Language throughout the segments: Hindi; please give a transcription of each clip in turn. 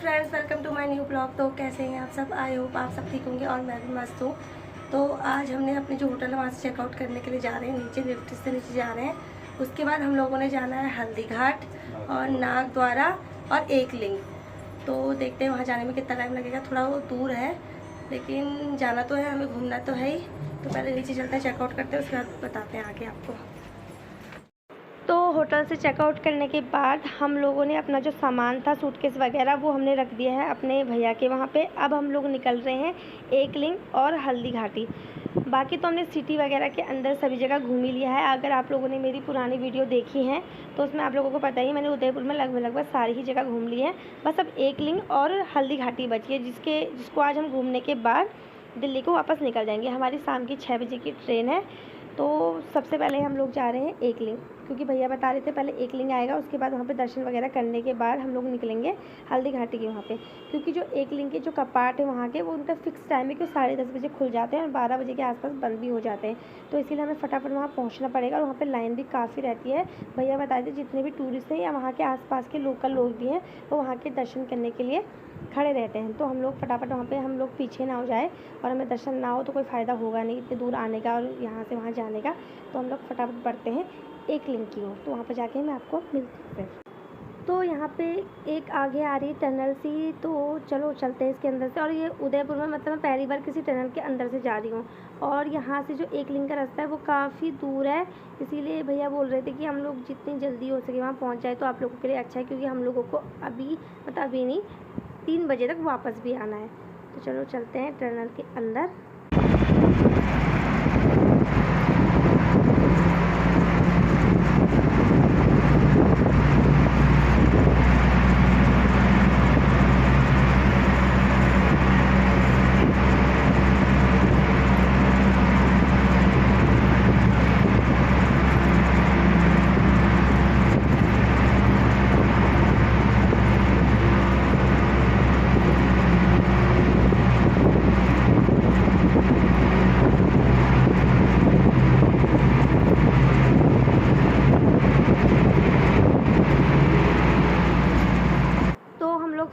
Friends, welcome to my new blog. तो कैसे हैं आप सब? आई होप आप सब ठीक होंगे और मैं भी मस्त हूँ। तो आज हमने अपनी जो होटल है वहाँ से चेकआउट करने के लिए जा रहे हैं, नीचे लिफ्ट से नीचे जा रहे हैं। उसके बाद हम लोगों ने जाना है हल्दी घाट और नागद्वारा और एकलिंग। तो देखते हैं वहाँ जाने में कितना टाइम लगेगा। थोड़ा वो दूर है लेकिन जाना तो है, हमें घूमना तो है ही। तो पहले नीचे चलते हैं, चेकआउट करते हैं, उसके बाद बताते हैं आगे आपको। तो होटल से चेकआउट करने के बाद हम लोगों ने अपना जो सामान था, सूटकेस वगैरह, वो हमने रख दिया है अपने भैया के वहाँ पे। अब हम लोग निकल रहे हैं एकलिंग और हल्दी घाटी। बाकी तो हमने सिटी वगैरह के अंदर सभी जगह घूम ही लिया है। अगर आप लोगों ने मेरी पुरानी वीडियो देखी है तो उसमें आप लोगों को पता ही, मैंने उदयपुर में लगभग सारी ही जगह घूम ली है। बस अब एकलिंग और हल्दी घाटी बची है, जिसको आज हम घूमने के बाद दिल्ली को वापस निकल जाएंगे। हमारी शाम की 6 बजे की ट्रेन है। तो सबसे पहले हम लोग जा रहे हैं एकलिंग, क्योंकि भैया बता रहे थे पहले एकलिंग आएगा, उसके बाद वहाँ पे दर्शन वगैरह करने के बाद हम लोग निकलेंगे हल्दी घाटी के वहाँ पे। क्योंकि जो एकलिंग के जो कपाट है वहाँ के, वो उनका फिक्स टाइम है कि 10:30 बजे खुल जाते हैं और 12 बजे के आसपास बंद भी हो जाते हैं। तो इसीलिए हमें फटाफट वहाँ पहुँचना पड़ेगा और वहाँ पर लाइन भी काफ़ी रहती है। भैया बता रहे थे जितने भी टूरिस्ट हैं या वहाँ के आस के लोकल लोग भी हैं, वो वहाँ के दर्शन करने के लिए खड़े रहते हैं। तो हम लोग फटाफट वहाँ पे, हम लोग पीछे ना हो जाए और हमें दर्शन ना हो तो कोई फ़ायदा होगा नहीं इतने दूर आने का और यहाँ से वहाँ जाने का। तो हम लोग फटाफट बढ़ते हैं एकलिंग की ओर। तो वहाँ पर जाके मैं आपको मिलती हूँ। तो यहाँ पे एक आगे आ रही टनल सी, तो चलो चलते हैं इसके अंदर से। और ये उदयपुर में मतलब मैं पहली बार किसी टनल के अंदर से जा रही हूँ। और यहाँ से जो एकलिंग का रास्ता है वो काफ़ी दूर है, इसीलिए भैया बोल रहे थे कि हम लोग जितनी जल्दी हो सके वहाँ पहुँच जाए तो आप लोगों के लिए अच्छा है, क्योंकि हम लोगों को अभी नहीं 3 बजे तक वापस भी आना है। तो चलो चलते हैं टनल के अंदर।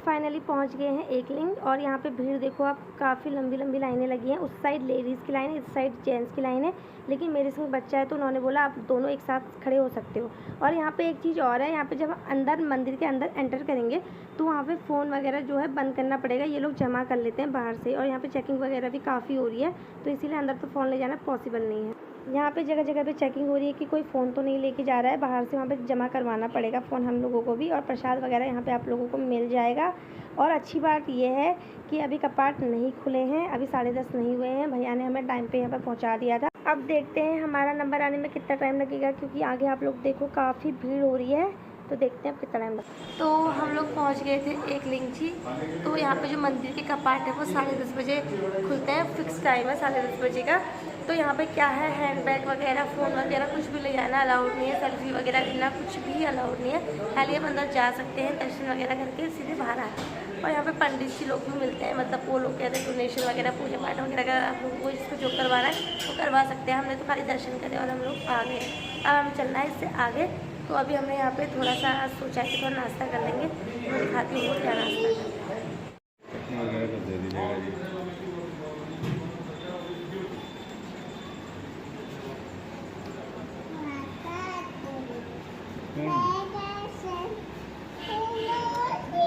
फाइनली पहुंच गए हैं एकलिंग। और यहाँ पे भीड़ देखो आप, काफ़ी लंबी लंबी लाइनें लगी हैं। उस साइड लेडीज़ की लाइन है, इस साइड जेंट्स की लाइन है। लेकिन मेरे संग बच्चा है तो उन्होंने बोला आप दोनों एक साथ खड़े हो सकते हो। और यहाँ पे एक चीज़ और है, यहाँ पे जब अंदर मंदिर के अंदर एंटर करेंगे तो वहाँ पे फ़ोन वगैरह जो है बंद करना पड़ेगा। ये लोग जमा कर लेते हैं बाहर से, और यहाँ पर चेकिंग वगैरह भी काफ़ी हो रही है, तो इसीलिए अंदर तो फ़ोन ले जाना पॉसिबल नहीं है। यहाँ पे जगह जगह पे चेकिंग हो रही है कि कोई फ़ोन तो नहीं लेके जा रहा है बाहर से। वहाँ पे जमा करवाना पड़ेगा फ़ोन हम लोगों को भी। और प्रसाद वगैरह यहाँ पे आप लोगों को मिल जाएगा। और अच्छी बात यह है कि अभी कपाट नहीं खुले हैं, अभी 10:30 नहीं हुए हैं। भैया ने हमें टाइम पे यहाँ पर पहुँचा दिया था। अब देखते हैं हमारा नंबर आने में कितना टाइम लगेगा, क्योंकि आगे आप लोग देखो काफ़ी भीड़ हो रही है। तो देखते हैं अब कितना टाइम लगता है। तो हम लोग पहुंच गए थे एकलिंग जी। तो यहाँ पे जो मंदिर के कपाट है वो 10:30 बजे खुलते हैं, फिक्स टाइम है 10:30 बजे का। तो यहाँ पे क्या है, हैंडबैग वगैरह, फ़ोन वगैरह कुछ भी ले जाना अलाउड नहीं है, सेल्फी वगैरह लेना कुछ भी अलाउड नहीं है। खाली आप अंदर जा सकते हैं, दर्शन वगैरह करके सीधे बाहर आए। और यहाँ पे पंडित जी लोग भी मिलते हैं, मतलब वो लोग कहते हैं डोनेशन वगैरह, पूजा पाठ वगैरह का आप लोगों को जिसको जो करवाना है वो करवा सकते हैं। हमने तो खाली दर्शन करे और हम लोग आ गए। अब हमें चलना है इससे आगे। तो अभी हमने यहाँ पे थोड़ा सा सोचा है कि थोड़ा नाश्ता कर लेंगे। तो मैं दिखाती हूँ क्या नाश्ता करते हैं।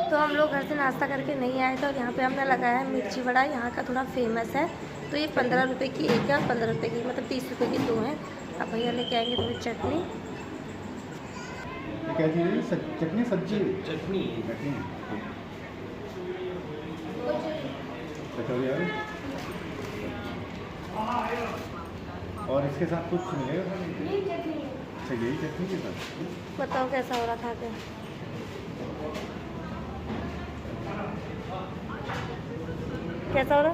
तो हम लोग घर से नाश्ता करके नहीं आए थे और यहाँ पे हमने लगाया है मिर्ची वड़ा। यहाँ का थोड़ा फेमस है। तो ये 15 रुपये की एक है और 15 रुपये की, मतलब 30 रुपये की 2 हैं। अब भैया लेके आएंगे थोड़ी चटनी। क्या चीज़ है? चटनी, सब्जी, चटनी कचौरी यार। और इसके साथ कुछ मिलेगा? अच्छा, यही चटनी के साथ। बताओ कैसा हो रहा खा के? कैसा हो रहा?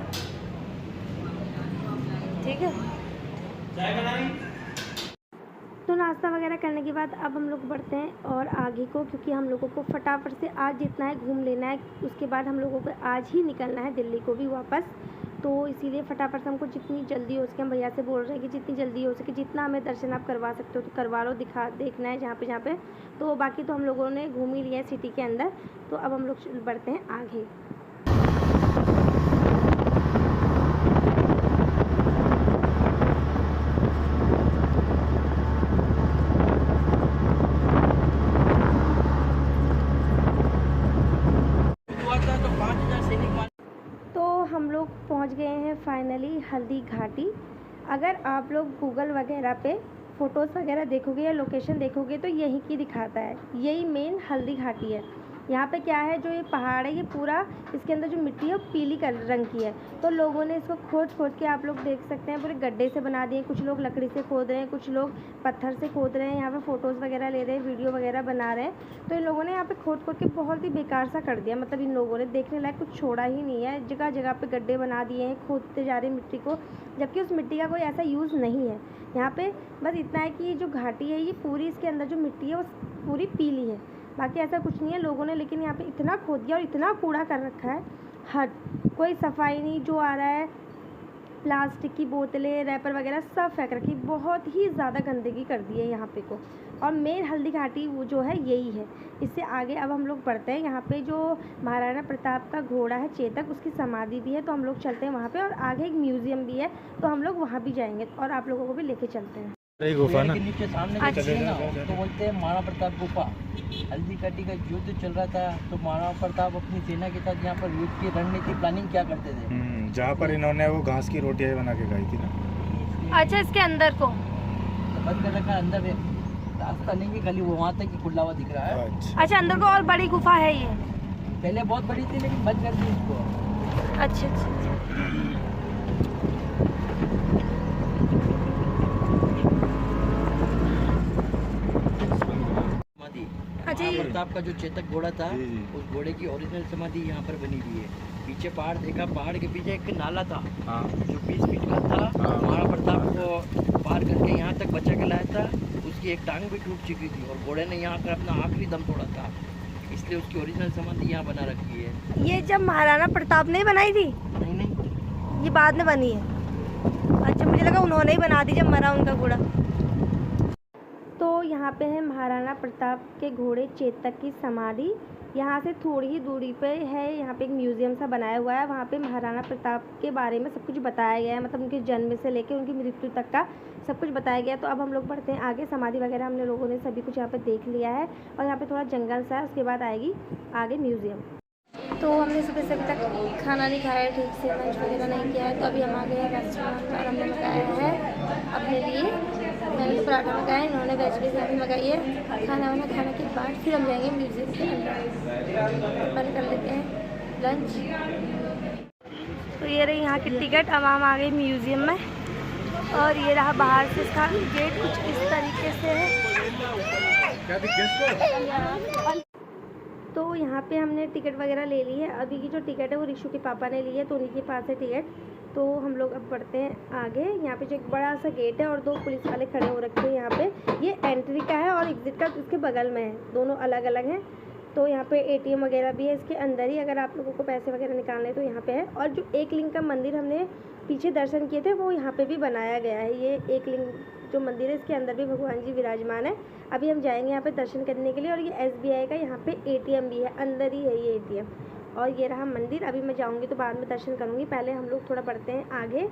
ठीक है। तो नाश्ता वगैरह करने के बाद अब हम लोग बढ़ते हैं और आगे को, क्योंकि हम लोगों को फटाफट से आज जितना है घूम लेना है। उसके बाद हम लोगों को आज ही निकलना है दिल्ली को भी वापस। तो इसीलिए फटाफट हमको जितनी जल्दी हो सके, हम भैया से बोल रहे हैं कि जितनी जल्दी हो सके जितना हमें दर्शन आप करवा सकते हो तो करवा लो, देखना है जहाँ पे। तो बाकी तो हम लोगों ने घूम ही लिया है सिटी के अंदर, तो अब हम लोग बढ़ते हैं आगे। हम लोग पहुंच गए हैं फाइनली हल्दी घाटी। अगर आप लोग गूगल वगैरह पे फ़ोटोज़ वगैरह देखोगे या लोकेशन देखोगे तो यही की दिखाता है, यही मेन हल्दी घाटी है। यहाँ पे क्या है, जो ये पहाड़ है ये पूरा, इसके अंदर जो मिट्टी है वो पीली रंग की है। तो लोगों ने इसको खोद के, आप लोग देख सकते हैं, पूरे गड्ढे से बना दिए। कुछ लोग लकड़ी से खोद रहे हैं, कुछ लोग पत्थर से खोद रहे हैं। यहाँ पे फ़ोटोज़ वगैरह ले रहे हैं, वीडियो वगैरह बना रहे हैं। तो इन लोगों ने यहाँ पे खोद के बहुत ही बेकार सा कर दिया, मतलब इन लोगों ने देखने लायक कुछ छोड़ा ही नहीं है। जगह जगह पे गड्ढे बना दिए हैं, खोदते जा रहे हैं मिट्टी को, जबकि उस मिट्टी का कोई ऐसा यूज़ नहीं है। यहाँ पे बस इतना है कि जो घाटी है ये पूरी, इसके अंदर जो मिट्टी है वो पूरी पीली है, बाकी ऐसा कुछ नहीं है। लोगों ने लेकिन यहाँ पे इतना खोद दिया और इतना कूड़ा कर रखा है, हद कोई सफाई नहीं। जो आ रहा है प्लास्टिक की बोतलें, रैपर वगैरह सब फेंक रखी, बहुत ही ज़्यादा गंदगी कर दी है यहाँ पे को। और मेन हल्दी घाटी वो जो है यही है। इससे आगे अब हम लोग बढ़ते हैं। यहाँ पे जो महाराणा प्रताप का घोड़ा है चेतक, उसकी समाधि भी है, तो हम लोग चलते हैं वहाँ पे। और आगे एक म्यूज़ियम भी है, तो हम लोग वहाँ भी जाएंगे और आप लोगों को भी लेके चलते हैं। गुफा ना नीचे सामने ना, तो बोलते हैं महाराणा प्रताप गुफा। हल्दी घाटी का युद्ध चल रहा था, तो महाराणा प्रताप अपनी सेना के साथ यहाँ पर युद्ध की रणनीति प्लानिंग क्या करते थे, जहाँ पर इन्होंने वो घास की रोटियां बना के खाई थी ना। अच्छा, इसके अंदर को बंद कर रखा, अंदर है रास्ता नहीं है, खाली वो वहाँ तक ही खुला हुआ दिख रहा है। अच्छा, अंदर को और बड़ी गुफा है ये? पहले बहुत बड़ी थी लेकिन बंद कर दी इसको। अच्छा। प्रताप का जो चेतक घोड़ा था, उस घोड़े की ओरिजिनल समाधि यहाँ पर बनी हुई है। पीछे पहाड़ देखा, पहाड़ के पीछे एक नाला था जो 20 फीट का था। महाराणा प्रताप को पार करके यहाँ तक बचा के लाया था। उसकी एक टांग भी टूट चुकी थी और घोड़े ने यहाँ कर अपना आखिरी दम तोड़ा था, इसलिए उसकी ओरिजिनल समाधि यहाँ बना रखी है। ये जब महाराणा प्रताप ने बनाई थी? नहीं, ये बाद में बनी है। अच्छा, मुझे लगा उन्होंने ही बना दी जब मरा उनका घोड़ा। तो यहाँ पे है महाराणा प्रताप के घोड़े चेतक की समाधि। यहाँ से थोड़ी ही दूरी पे है, यहाँ पे एक म्यूज़ियम सा बनाया हुआ है। वहाँ पे महाराणा प्रताप के बारे में सब कुछ बताया गया है, मतलब उनके जन्म से लेकर उनकी मृत्यु तक का सब कुछ बताया गया है। तो अब हम लोग बढ़ते हैं आगे। समाधि वगैरह हमने लोगों ने सभी कुछ यहाँ पे देख लिया है और यहाँ पे थोड़ा जंगल सा है, उसके बाद आएगी आगे म्यूज़ियम। तो हमने सुबह से अभी तक खाना नहीं खाया है, ठीक से लंच वगैरह नहीं किया है। तो अभी हम आ गए हैं रेस्टोरेंट और हमने मंगाया है अपने लिए, मैंने तो पराठा मंगाया, इन्होंने वेज बिरयानी मंगाई है। खाना वाना खाने के बाद फिर हम जाएंगे म्यूज़ियम के अंदर, पहले कर लेते हैं लंच। तो ये रही यहाँ की टिकट। अब हम आ गए म्यूज़ियम में और ये रहा बाहर से इसका गेट, कुछ इस तरीके से है। तो यहाँ पे हमने टिकट वगैरह ले ली है। अभी की जो टिकट है वो रिशु के पापा ने ली है, तो उन्हीं के पास है टिकट। तो हम लोग अब बढ़ते हैं आगे। यहाँ पे जो एक बड़ा सा गेट है और 2 पुलिस वाले खड़े हो रखे हैं यहाँ पे। ये एंट्री का है और एग्ज़िट का उसके बगल में है, दोनों अलग अलग हैं। तो यहाँ पे ATM वगैरह भी है इसके अंदर ही, अगर आप लोगों को पैसे वगैरह निकालने तो यहाँ पे है। और जो एक लिंग का मंदिर हमने पीछे दर्शन किए थे वो यहाँ पे भी बनाया गया है। ये एक लिंग जो मंदिर है इसके अंदर भी भगवान जी विराजमान है। अभी हम जाएंगे यहाँ पे दर्शन करने के लिए। और ये SBI का यहाँ पे ATM भी है, अंदर ही है ये ATM। और ये रहा मंदिर। अभी मैं जाऊँगी तो बाद में दर्शन करूँगी, पहले हम लोग थोड़ा बढ़ते हैं आगे।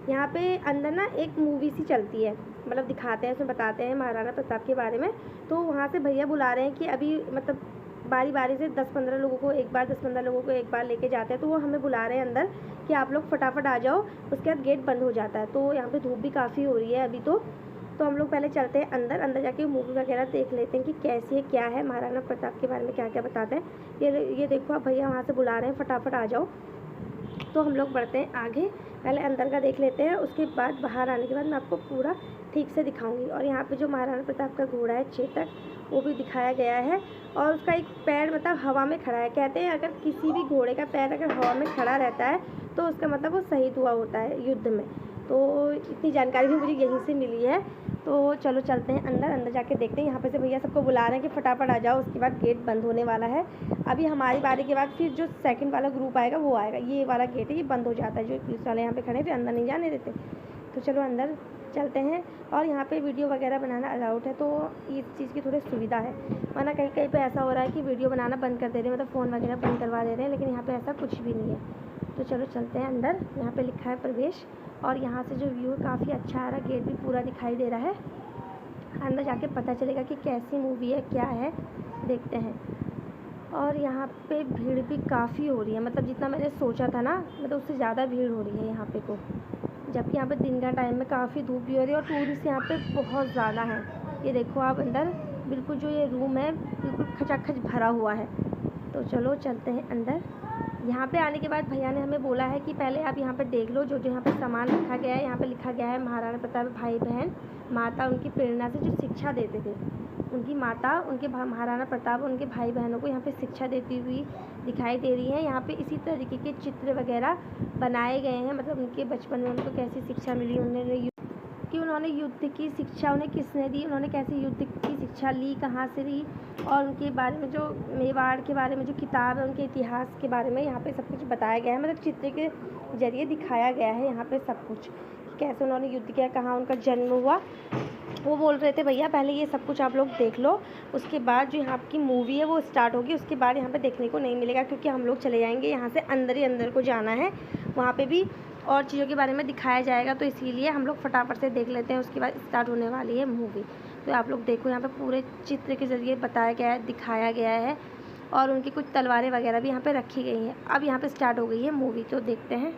यहाँ पे अंदर ना एक मूवी सी चलती है, मतलब दिखाते हैं, उसमें बताते हैं महाराणा प्रताप के बारे में। तो वहाँ से भैया बुला रहे हैं कि अभी मतलब बारी बारी से 10-15 लोगों को एक बार, 10-15 लोगों को एक बार लेके जाते हैं। तो वो हमें बुला रहे हैं अंदर कि आप लोग फटाफट आ जाओ, उसके बाद गेट बंद हो जाता है। तो यहाँ पे धूप भी काफ़ी हो रही है अभी। तो हम लोग पहले चलते हैं अंदर जाके मूवी वगैरह देख लेते हैं कि कैसी है, क्या है, महाराणा प्रताप के बारे में क्या क्या बताते हैं। ये देखो आप, भैया वहाँ से बुला रहे हैं फटाफट आ जाओ। तो हम लोग बढ़ते हैं आगे, पहले अंदर का देख लेते हैं, उसके बाद बाहर आने के बाद मैं आपको पूरा ठीक से दिखाऊंगी। और यहाँ पे जो महाराणा प्रताप का घोड़ा है चेतक, वो भी दिखाया गया है। और उसका एक पैर मतलब हवा में खड़ा है। कहते हैं अगर किसी भी घोड़े का पैर अगर हवा में खड़ा रहता है तो उसका मतलब वो शहीद हुआ होता है युद्ध में। तो इतनी जानकारी भी मुझे यहीं से मिली है। तो चलो चलते हैं अंदर जाके देखते हैं। यहाँ पे से भैया सबको बुला रहे हैं कि फटाफट आ जाओ, उसके बाद गेट बंद होने वाला है। अभी हमारी बारी के बाद फिर जो सेकंड वाला ग्रुप आएगा वो आएगा। ये वाला गेट है, ये बंद हो जाता है, जो पुलिस वाले यहाँ पे खड़े थे अंदर नहीं जाने देते। तो चलो अंदर चलते हैं। और यहाँ पे वीडियो वगैरह बनाना अलाउड है, तो इस चीज़ की थोड़ी सुविधा है, वरना कहीं कहीं पे ऐसा हो रहा है कि वीडियो बनाना बंद कर दे रहे हैं, मतलब फ़ोन वगैरह बंद करवा दे रहे हैं, लेकिन यहाँ पे ऐसा कुछ भी नहीं है। तो चलो चलते हैं अंदर। यहाँ पे लिखा है प्रवेश, और यहाँ से जो व्यू है काफ़ी अच्छा आ रहा है, गेट भी पूरा दिखाई दे रहा है। अंदर जाके पता चलेगा कि कैसी मूवी है, क्या है, देखते हैं। और यहाँ पे भीड़ भी काफ़ी हो रही है, मतलब जितना मैंने सोचा था ना, मतलब उससे ज़्यादा भीड़ हो रही है यहाँ पे को, जबकि यहाँ पे दिन का टाइम में काफ़ी धूप भी हो रही है और टूरिस्ट यहाँ पे बहुत ज़्यादा है। ये देखो आप अंदर, बिल्कुल जो ये रूम है बिल्कुल खचाखच भरा हुआ है। तो चलो चलते हैं अंदर। यहाँ पे आने के बाद भैया ने हमें बोला है कि पहले आप यहाँ पे देख लो, जो जो यहाँ पे सामान रखा गया है। यहाँ पे लिखा गया है महाराणा प्रताप भाई बहन माता उनकी प्रेरणा से जो शिक्षा देते थे, उनकी माता उनके महाराणा प्रताप उनके भाई बहनों को यहाँ पे शिक्षा देती हुई दिखाई दे रही है। यहाँ पे इसी तरीके के चित्र वगैरह बनाए गए हैं, मतलब उनके बचपन में उनको कैसी शिक्षा मिली, उन्होंने युद्ध की शिक्षा उन्हें किसने दी, उन्होंने कैसे युद्ध की शिक्षा ली, कहाँ से ली, और उनके बारे में जो मेवाड़ के बारे में जो किताब है उनके इतिहास के बारे में यहाँ पे सब कुछ बताया गया है, मतलब चित्र के जरिए दिखाया गया है यहाँ पे सब कुछ, कैसे उन्होंने युद्ध किया, कहाँ उनका जन्म हुआ। वो बोल रहे थे भैया पहले ये सब कुछ आप लोग देख लो, उसके बाद जो यहाँ की मूवी है वो स्टार्ट होगी, उसके बाद यहाँ पे देखने को नहीं मिलेगा, क्योंकि हम लोग चले जाएंगे यहाँ से अंदर ही अंदर को जाना है, वहाँ पे भी और चीज़ों के बारे में दिखाया जाएगा। तो इसीलिए हम लोग फटाफट से देख लेते हैं, उसके बाद स्टार्ट होने वाली है मूवी। तो आप लोग देखो, यहाँ पे पूरे चित्र के ज़रिए बताया गया है, दिखाया गया है, और उनकी कुछ तलवारें वगैरह भी यहाँ पे रखी गई हैं। अब यहाँ पे स्टार्ट हो गई है मूवी, तो देखते हैं।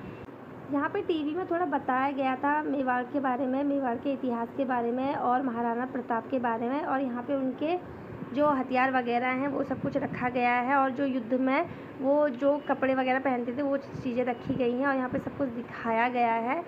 यहाँ पे टीवी में थोड़ा बताया गया था मेवाड़ के बारे में, मेवाड़ के इतिहास के बारे में और महाराणा प्रताप के बारे में, और यहाँ पे उनके जो हथियार वगैरह हैं वो सब कुछ रखा गया है, और जो युद्ध में वो जो कपड़े वगैरह पहनते थे वो चीज़ें रखी गई हैं, और यहाँ पे सब कुछ दिखाया गया है।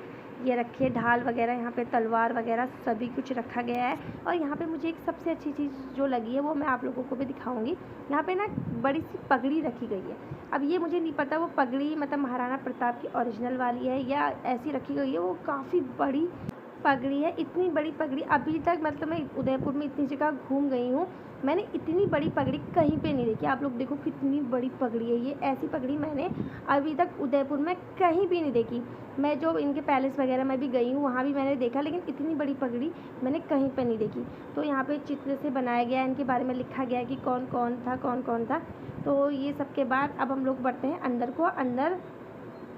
ये रखे ढाल वगैरह, यहाँ पे तलवार वगैरह सभी कुछ रखा गया है। और यहाँ पे मुझे एक सबसे अच्छी चीज़ जो लगी है वो मैं आप लोगों को भी दिखाऊंगी। यहाँ पे ना बड़ी सी पगड़ी रखी गई है। अब ये मुझे नहीं पता वो पगड़ी मतलब महाराणा प्रताप की ओरिजिनल वाली है या ऐसी रखी गई है, वो काफ़ी बड़ी पगड़ी है। इतनी बड़ी पगड़ी अभी तक, मतलब मैं उदयपुर में इतनी जगह घूम गई हूँ, मैंने इतनी बड़ी पगड़ी कहीं पे नहीं देखी। आप लोग देखो कितनी बड़ी पगड़ी है ये, ऐसी पगड़ी मैंने अभी तक उदयपुर में कहीं भी नहीं देखी। मैं जो इनके पैलेस वगैरह में भी गई हूँ वहाँ भी मैंने देखा, लेकिन इतनी बड़ी पगड़ी मैंने कहीं पे नहीं देखी। तो यहाँ पे चित्र से बनाया गया है, इनके बारे में लिखा गया है कि कौन कौन था। तो ये सब के बाद अब हम लोग बढ़ते हैं अंदर को। अंदर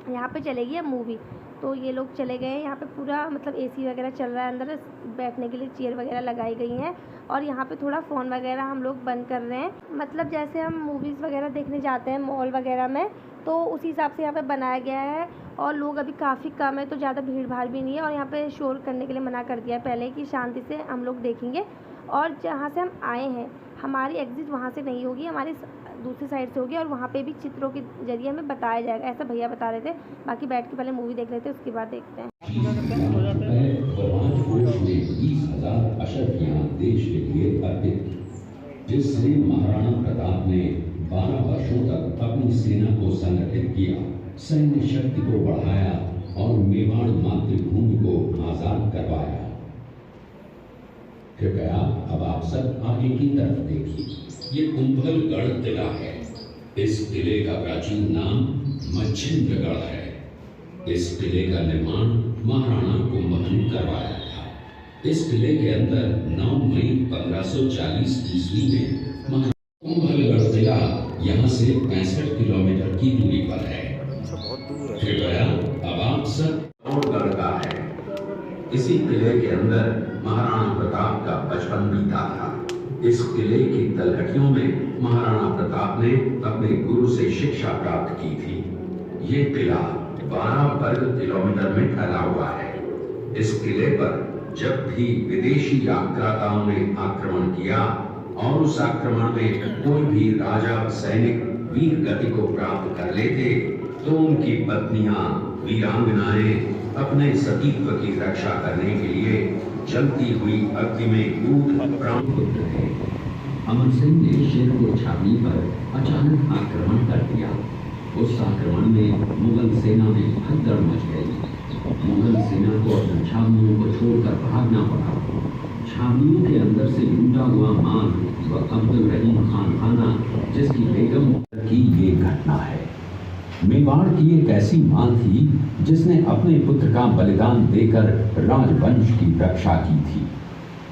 यहाँ पे चलेगी अब मूवी, तो ये लोग चले गए हैं। यहाँ पे पूरा मतलब एसी वगैरह चल रहा है, अंदर बैठने के लिए चेयर वगैरह लगाई गई हैं, और यहाँ पे थोड़ा फ़ोन वगैरह हम लोग बंद कर रहे हैं। मतलब जैसे हम मूवीज़ वगैरह देखने जाते हैं मॉल वगैरह में, तो उसी हिसाब से यहाँ पे बनाया गया है। और लोग अभी काफ़ी कम है, तो ज़्यादा भीड़ भाड़ भी नहीं है, और यहाँ पे शोर करने के लिए मना कर दिया है पहले कि शांति से हम लोग देखेंगे। और जहाँ से हम आए हैं हमारी एग्ज़िट वहाँ से नहीं होगी, हमारी दूसरी साइड से होगी, और वहाँ पे भी चित्रों के जरिए हमें बताया जाएगा, ऐसा भैया बता रहे थे। बाकी बैठ के पहले मूवी देख लेते हैं, उसके बाद देखते हैं। देश के लिए अर्पित, जिससे महाराणा प्रताप ने 12 वर्षों तक अपनी सेना को संगठित किया, सैन्य शक्ति को बढ़ाया और मेवाड़ मातृभूमि को आजाद करवाया। कृपया अब आप सब आगे की तरफ देखिए। ये कुंभलगढ़ किला है। इस किले का प्राचीन नाम मच्छिंद्रगढ़ है। इस किले का निर्माण महाराणा कुंभल ने करवाया था। इस किले के अंदर 9 मई 1540 ईस्वी में कुंभलगढ़ किला यहाँ से 65 किलोमीटर की दूरी पर है। कृपया अब आप सब गढ़ का है। इसी किले के अंदर महाराणा प्रताप का बचपन बीता था। इस किले की तलहटियों में महाराणा प्रताप ने अपने गुरु से शिक्षा प्राप्त की थी। ये किला 12 वर्ग किलोमीटर में फैला हुआ है। इस किले पर जब भी विदेशी आक्राताओं ने आक्रमण किया और उस आक्रमण में कोई भी राजा सैनिक वीर गति को प्राप्त कर लेते, तो उनकी पत्नियां वीरांगनाएं अपने सतीत्व की रक्षा करने के लिए जलती हुई अग्नि में कूद प्राण थे। अमर सिंह ने शेर को छावनी पर अचानक आक्रमण कर दिया। उस आक्रमण में मुगल सेना में भगदड़ मच गई। मुगल सेना को अपनी छावनियों को छोड़कर भागना पड़ा। व अब्दुल रहीम खान जिसकी बेगम की ये घटना है। मेवाड़ की एक ऐसी मां थी जिसने अपने पुत्र का बलिदान देकर राजवंश की रक्षा की थी।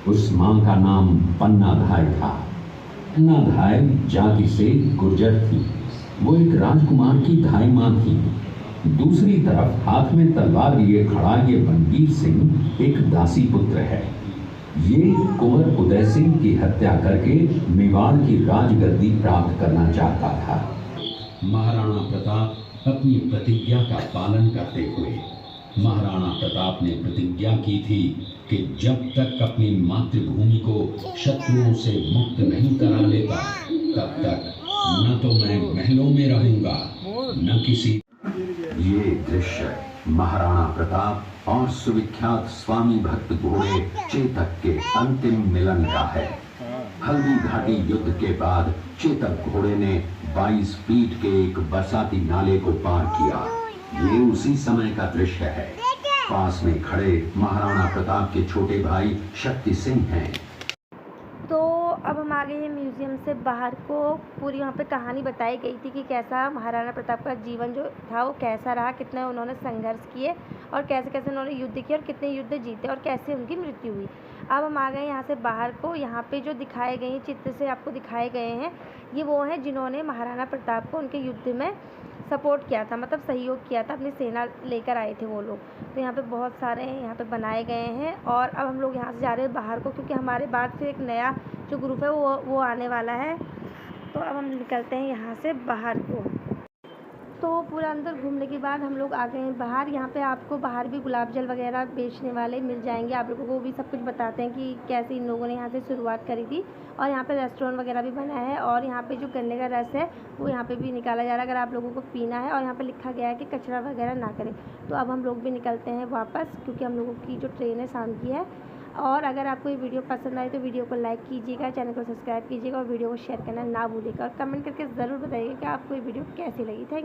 उस मां का नाम पन्ना धाय था। पन्ना धाय जाति से गुर्जर थी। वो एक राजकुमार की धाई मां थी। दूसरी तरफ हाथ में तलवार लिए खड़ा ये बनवीर सिंह एक दासी पुत्र है। ये कुंवर उदय सिंह की हत्या करके मेवाड़ की राजगद्दी प्राप्त करना चाहता था। महाराणा प्रताप अपनी प्रतिज्ञा का पालन करते हुए महाराणा प्रताप ने प्रतिज्ञा की थी कि जब तक अपनी मातृभूमि को शत्रुओं से मुक्त नहीं करा लेता तब तक न तो मैं महलों में रहूंगा न किसी। ये दृश्य महाराणा प्रताप और सुविख्यात स्वामी भक्त घोड़े चेतक के अंतिम मिलन का है। हल्दी घाटी युद्ध के बाद चेतक घोड़े ने 22 फीट के एक बरसाती नाले को पार किया। ये उसी समय का दृश्य है। पास में खड़े महाराणा प्रताप के छोटे भाई शक्ति सिंह हैं। तो अब हम आ गए हैं म्यूज़ियम से बाहर को। पूरी वहाँ पे कहानी बताई गई थी कि कैसा महाराणा प्रताप का जीवन जो था वो कैसा रहा, कितने उन्होंने संघर्ष किए और कैसे कैसे उन्होंने युद्ध किए और कितने युद्ध जीते और कैसे उनकी मृत्यु हुई। अब हम आ गए यहाँ से बाहर को। यहाँ पे जो दिखाए गए हैं चित्र से आपको दिखाए गए हैं ये वो हैं जिन्होंने महाराणा प्रताप को उनके युद्ध में सपोर्ट किया था, मतलब सहयोग किया था, अपनी सेना लेकर आए थे वो लोग। तो यहाँ पे बहुत सारे यहाँ पे बनाए गए हैं और अब हम लोग यहाँ से जा रहे हैं बाहर को क्योंकि हमारे बाद से एक नया जो ग्रुप है वो आने वाला है। तो अब हम निकलते हैं यहाँ से बाहर को। तो पूरा अंदर घूमने के बाद हम लोग आ गए हैं बाहर। यहाँ पे आपको बाहर भी गुलाब जल वगैरह बेचने वाले मिल जाएंगे। आप लोगों को भी सब कुछ बताते हैं कि कैसे इन लोगों ने यहाँ से शुरुआत करी थी। और यहाँ पे रेस्टोरेंट वगैरह भी बना है और यहाँ पे जो गन्ने का रस है वो यहाँ पे भी निकाला जा रहा है अगर आप लोगों को पीना है। और यहाँ पे लिखा गया है कि कचरा वगैरह ना करें। तो अब हम लोग भी निकलते हैं वापस क्योंकि हम लोगों की जो ट्रेन है शाम की है। और अगर आपको ये वीडियो पसंद आए तो वीडियो को लाइक कीजिएगा, चैनल को सब्सक्राइब कीजिएगा और वीडियो को शेयर करना ना भूलिएगा और कमेंट करके ज़रूर बताइएगा कि आपको ये वीडियो कैसी लगी। Thank you.